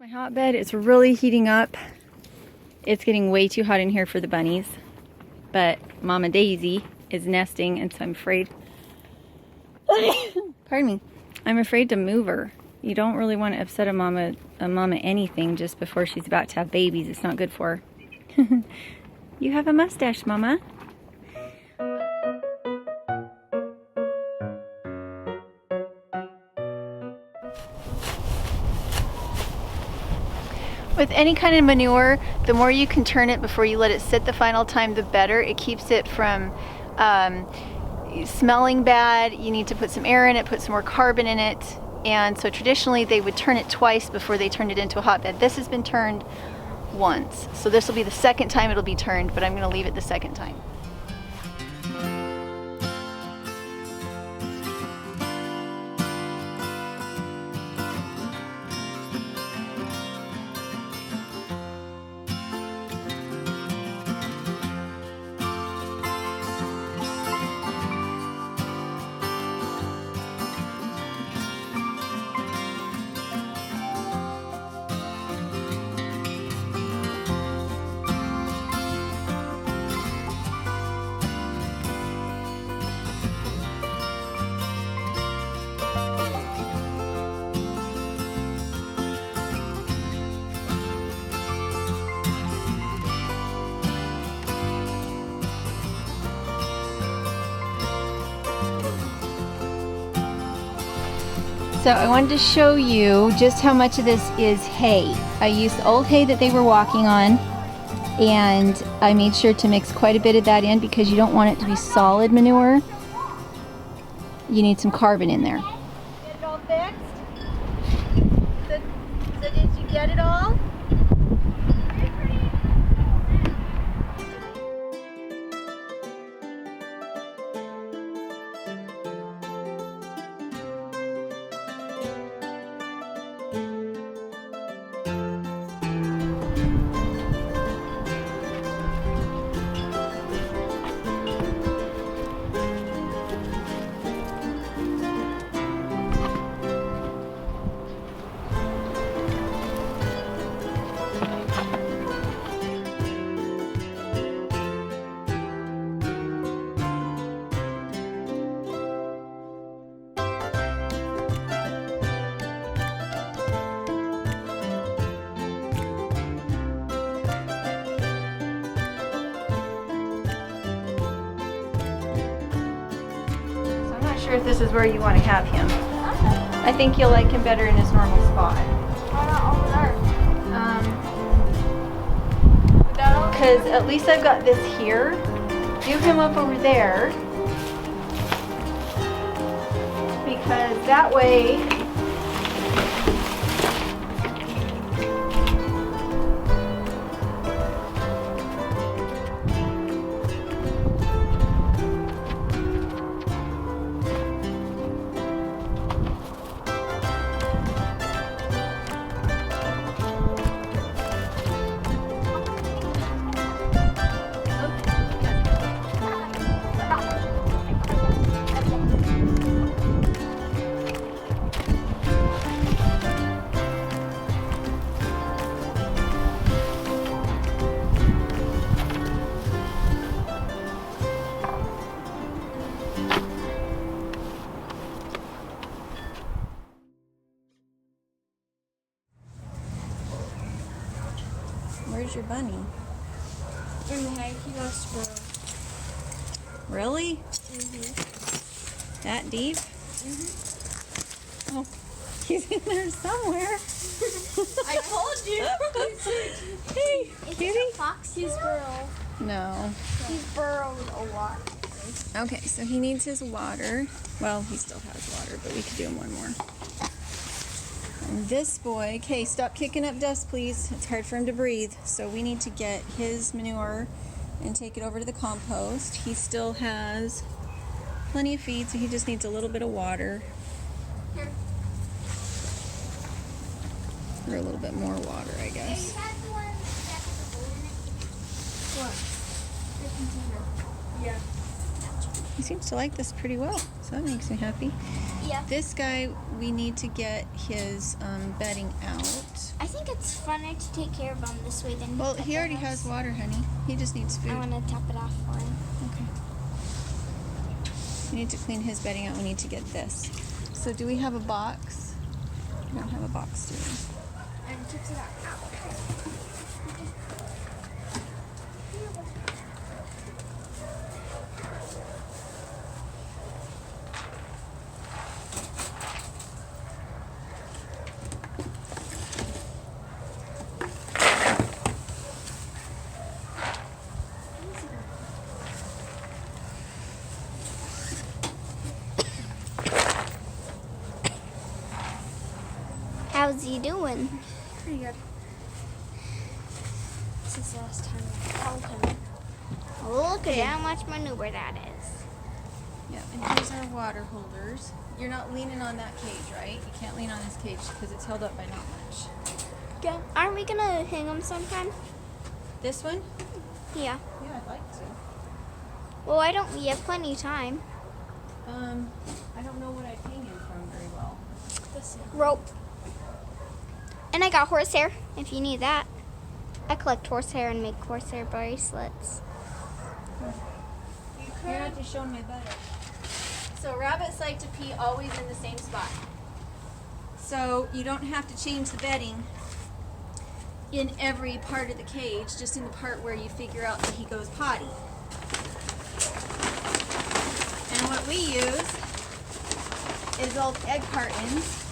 My hotbed is really heating up. It's getting way too hot in here for the bunnies, but Mama Daisy is nesting, and so I'm afraid, pardon me, I'm afraid to move her. You don't really want to upset a mama anything just before she's about to have babies. It's not good for her. You have a mustache, Mama. With any kind of manure, the more you can turn it before you let it sit the final time, the better. It keeps it from smelling bad. You need to put some air in it, put some more carbon in it. And so traditionally they would turn it twice before they turned it into a hotbed. This has been turned once. So this will be the second time it'll be turned, but I'm gonna leave it the second time. So I wanted to show you just how much of this is hay. I used old hay that they were walking on, and I made sure to mix quite a bit of that in because you don't want it to be solid manure. You need some carbon in there. Get it all fixed? So did you get it all? If this is where you want to have him. I think you'll like him better in his normal spot. Why not over there? Because at least I've got this here. Do him up over there. Because that way where's your bunny? In the hay, he lost squirrel. Really? Mm-hmm. That deep? Mm-hmm. Oh, he's in there somewhere. I told you. Hey, kitty. A foxy squirrel. No. He's burrowed a lot. Okay, so he needs his water. Well, he still has water, but we could do him one more. And this boy, okay, stop kicking up dust, please. It's hard for him to breathe. So we need to get his manure and take it over to the compost. He still has plenty of feed, so he just needs a little bit of water. Here. Or a little bit more water, I guess. What? The container. Yeah. He seems to like this pretty well, so that makes me happy. Yeah. This guy, we need to get his bedding out. I think it's funner to take care of him this way than. Well, he already has water, honey. He just needs food. I want to top it off for him. Okay. We need to clean his bedding out. We need to get this. So do we have a box? We don't have a box, do we? And tips it out. How's he doing? Pretty good. This is the last time I called him. Look at how much manure that is. Yeah, and here's our water holders. You're not leaning on that cage, right? You can't lean on this cage because it's held up by not much. Yeah. Aren't we gonna hang him sometime? This one? Yeah. Yeah, I'd like to. Well, I don't. We have plenty of time. I don't know what I'd hang him from very well. Rope. And I got horsehair, if you need that. I collect horsehair and make horsehair bracelets. You're not just showing my butt. So rabbits like to pee always in the same spot. So you don't have to change the bedding in every part of the cage, just in the part where you figure out that he goes potty. And what we use is old egg cartons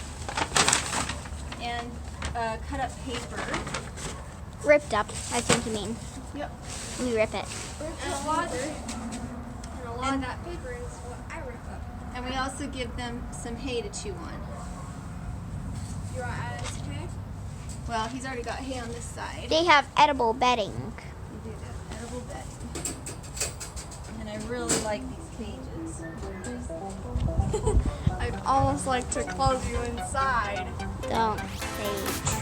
and cut up paper. Ripped up, I think you mean. Yep. We rip it. And a lot of that paper is what I rip up. And we also give them some hay to chew on. You want to add hay? Well, he's already got hay on this side. They have edible bedding. We do that, edible bedding. And I really like these cages. I'd almost like to close you inside. Don't, Sage.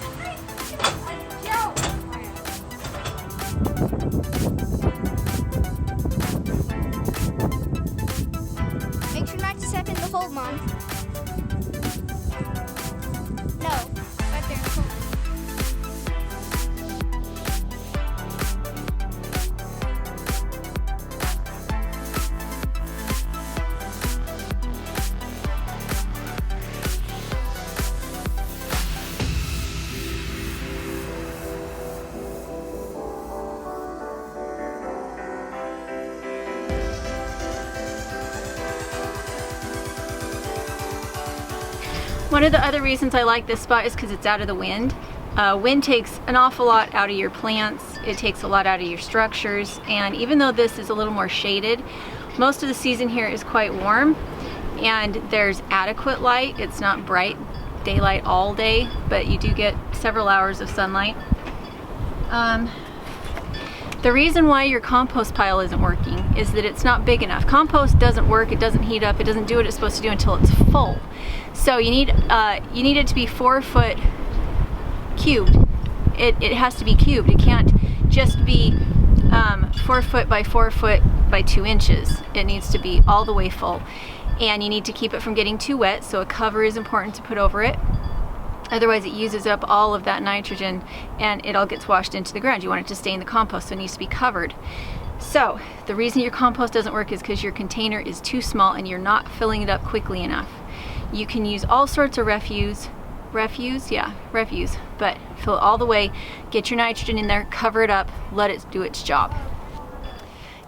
Make sure not to step in the hole, Mom. No, right there in the hole. One of the other reasons I like this spot is because it's out of the wind. Wind takes an awful lot out of your plants. It takes a lot out of your structures. And even though this is a little more shaded, most of the season here is quite warm and there's adequate light. It's not bright daylight all day, but you do get several hours of sunlight. The reason why your compost pile isn't working is that it's not big enough. Compost doesn't work, it doesn't heat up, it doesn't do what it's supposed to do until it's full. So you need it to be 4 foot cubed. It has to be cubed. It can't just be 4 foot by 4 foot by 2 inches. It needs to be all the way full. And you need to keep it from getting too wet, so a cover is important to put over it. Otherwise it uses up all of that nitrogen and it all gets washed into the ground. You want it to stay in the compost, so it needs to be covered. So the reason your compost doesn't work is because your container is too small and you're not filling it up quickly enough. You can use all sorts of refuse, but fill it all the way, get your nitrogen in there, cover it up, let it do its job.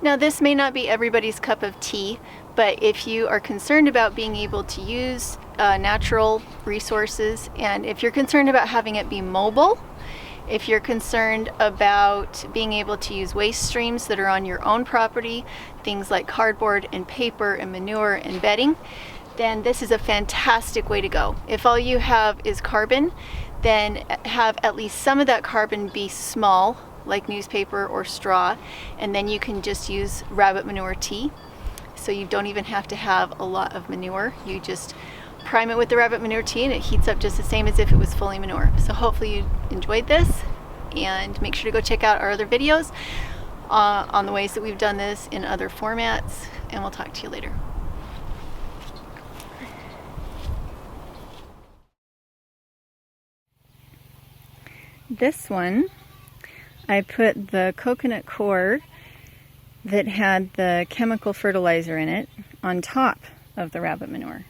Now this may not be everybody's cup of tea, but if you are concerned about being able to use natural resources, and if you're concerned about having it be mobile, if you're concerned about being able to use waste streams that are on your own property, things like cardboard and paper and manure and bedding, then this is a fantastic way to go. If all you have is carbon, then have at least some of that carbon be small, like newspaper or straw, and then you can just use rabbit manure tea. So you don't even have to have a lot of manure. You just prime it with the rabbit manure tea and it heats up just the same as if it was fully manure. So hopefully you enjoyed this, and make sure to go check out our other videos. on the ways that we've done this in other formats, and we'll talk to you later. This one, I put the coconut core that had the chemical fertilizer in it on top of the rabbit manure.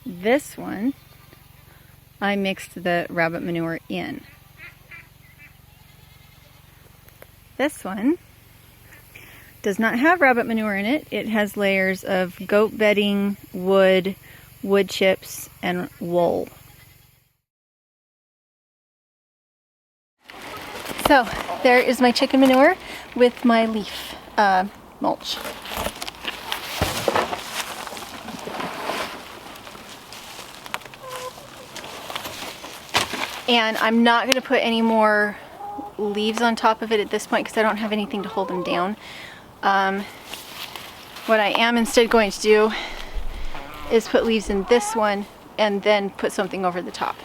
This one, I mixed the rabbit manure in. This one does not have rabbit manure in it. It has layers of goat bedding, wood chips, and wool. So there is my chicken manure with my leaf mulch. And I'm not going to put any more leaves on top of it at this point because I don't have anything to hold them down. What I am instead going to do is put leaves in this one and then put something over the top.